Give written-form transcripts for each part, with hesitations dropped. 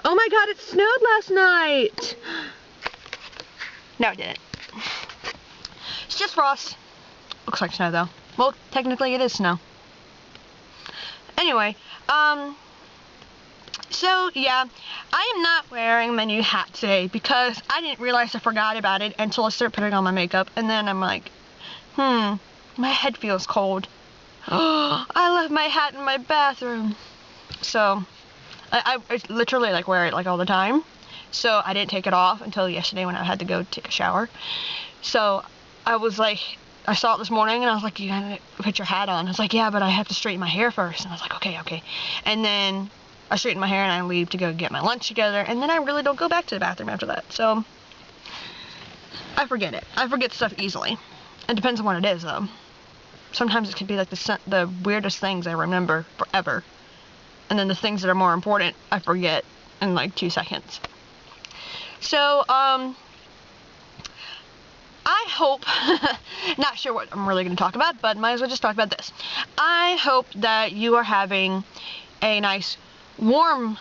Oh my god, it snowed last night! No, it didn't. It's just frost. Looks like snow though. Well, technically it is snow. Anyway, so yeah, I am not wearing my new hat today because I didn't realize I forgot about it until I started putting on my makeup, and then I'm like, my head feels cold. Oh, I left my hat in my bathroom. So, I literally like wear it like all the time. So I didn't take it off until yesterday when I had to go take a shower. So I was like, I saw it this morning and I was like, you gotta put your hat on. I was like, yeah, but I have to straighten my hair first. And I was like, okay. And then I straighten my hair and I leave to go get my lunch together. And then I really don't go back to the bathroom after that. So I forget it. I forget stuff easily. It depends on what it is though. Sometimes it can be like the weirdest things I remember forever. And then the things that are more important, I forget in like 2 seconds. So, I hope, not sure what I'm really going to talk about, but might as well just talk about this. I hope that you are having a nice, warm,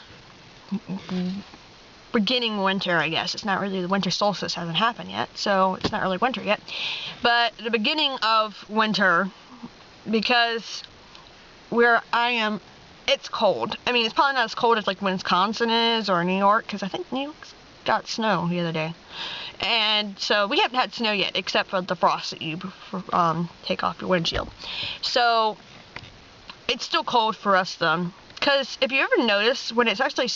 beginning winter, I guess. It's not really, the winter solstice hasn't happened yet, so it's not really winter yet. But the beginning of winter, because where I am, it's cold. I mean, it's probably not as cold as like Wisconsin is or New York, because I think New York's got snow the other day. And so we haven't had snow yet, except for the frost that you take off your windshield. So it's still cold for us though. Because if you ever notice, when it's actually,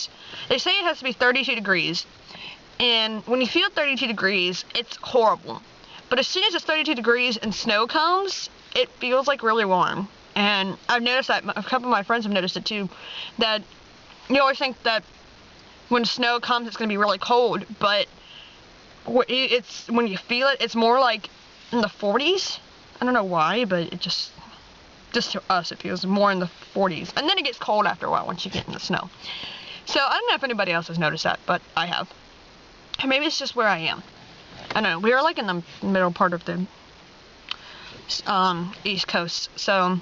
they say it has to be 32 degrees. And when you feel 32 degrees, it's horrible. But as soon as it's 32 degrees and snow comes, it feels like really warm. And I've noticed that, a couple of my friends have noticed it too, that you always think that when snow comes it's going to be really cold, but it's, when you feel it, it's more like in the 40s. I don't know why, but it just to us it feels more in the 40s. And then it gets cold after a while once you get in the snow. So I don't know if anybody else has noticed that, but I have. Or maybe it's just where I am. I don't know. We are like in the middle part of the East Coast, so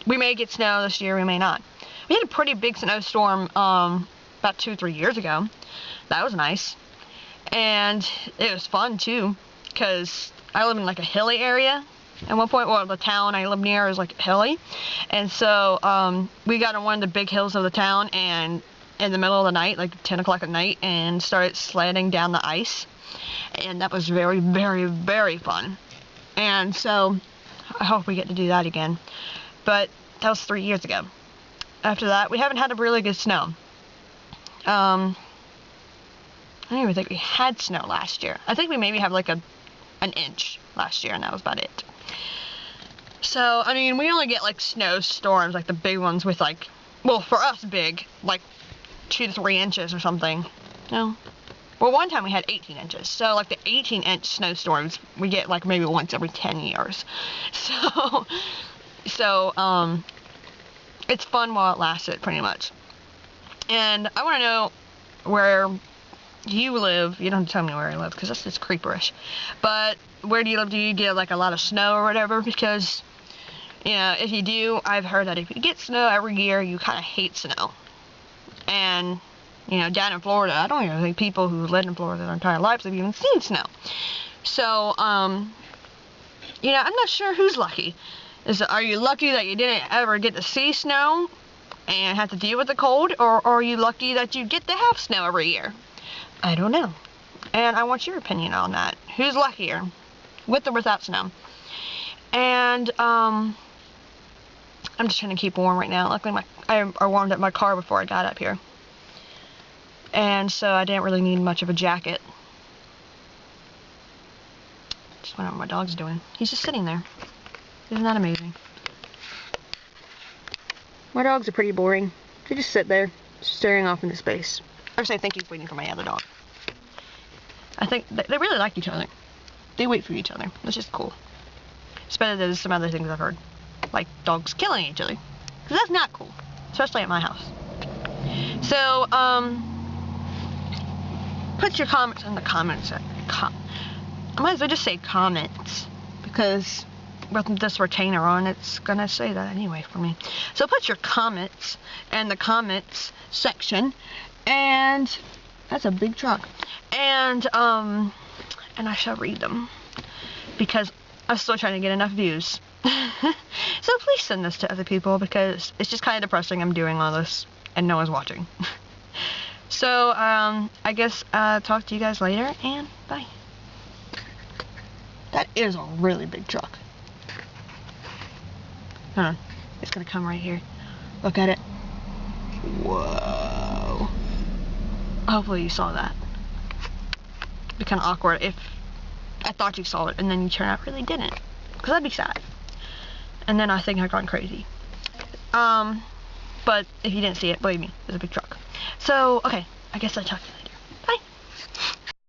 we may get snow this year, we may not. We had a pretty big snowstorm about 2 or 3 years ago. That was nice. And it was fun too, because I live in like a hilly area. At one point, well, the town I live near is like hilly. And so we got on one of the big hills of the town, and in the middle of the night, like 10 o'clock at night, and started sledding down the ice. And that was very, very, very fun. And so I hope we get to do that again. But that was 3 years ago. After that, we haven't had a really good snow. I don't even think we had snow last year. I think we maybe had like an inch last year, and that was about it. So, I mean, we only get like snowstorms, like the big ones with like, well, for us big, like 2 to 3 inches or something. No. Well, one time we had 18 inches. So, like the 18-inch snowstorms, we get like maybe once every 10 years. So, it's fun while it lasted, pretty much. And I want to know where you live. You don't have to tell me where I live, because that's just creeperish. But where do you live? Do you get like a lot of snow or whatever? Because, you know, if you do, I've heard that if you get snow every year, you kind of hate snow. And, you know, down in Florida, I don't even think people who live in Florida their entire lives have even seen snow. So, you know, I'm not sure who's lucky. Are you lucky that you didn't ever get to see snow and have to deal with the cold, or are you lucky that you get to have snow every year? I don't know. And I want your opinion on that. Who's luckier, with or without snow? And, I'm just trying to keep warm right now. Luckily, I warmed up my car before I got up here. And so I didn't really need much of a jacket. Just wonder what my dog's doing. He's just sitting there. Isn't that amazing? My dogs are pretty boring. They just sit there, staring off into space. I think he's waiting for my other dog. I think they really like each other. They wait for each other. It's just cool. It's better than some other things I've heard. Like dogs killing each other. Because that's not cool. Especially at my house. So, put your comments in the comments. I might as well just say comments. Because with this retainer on, it's going to say that anyway for me. So put your comments in the comments section. And that's a big truck. And I shall read them because I'm still trying to get enough views. So please send this to other people because it's just kind of depressing I'm doing all this and no one's watching. So I guess talk to you guys later and bye. That is a really big truck. Hold on. It's gonna come right here. Look at it. Whoa. Hopefully you saw that. It'd be kind of awkward if I thought you saw it and then you turn out really didn't. Because that'd be sad. And then I think I've gone crazy. But if you didn't see it, believe me, it's a big truck. So, okay. I guess I'll talk to you later.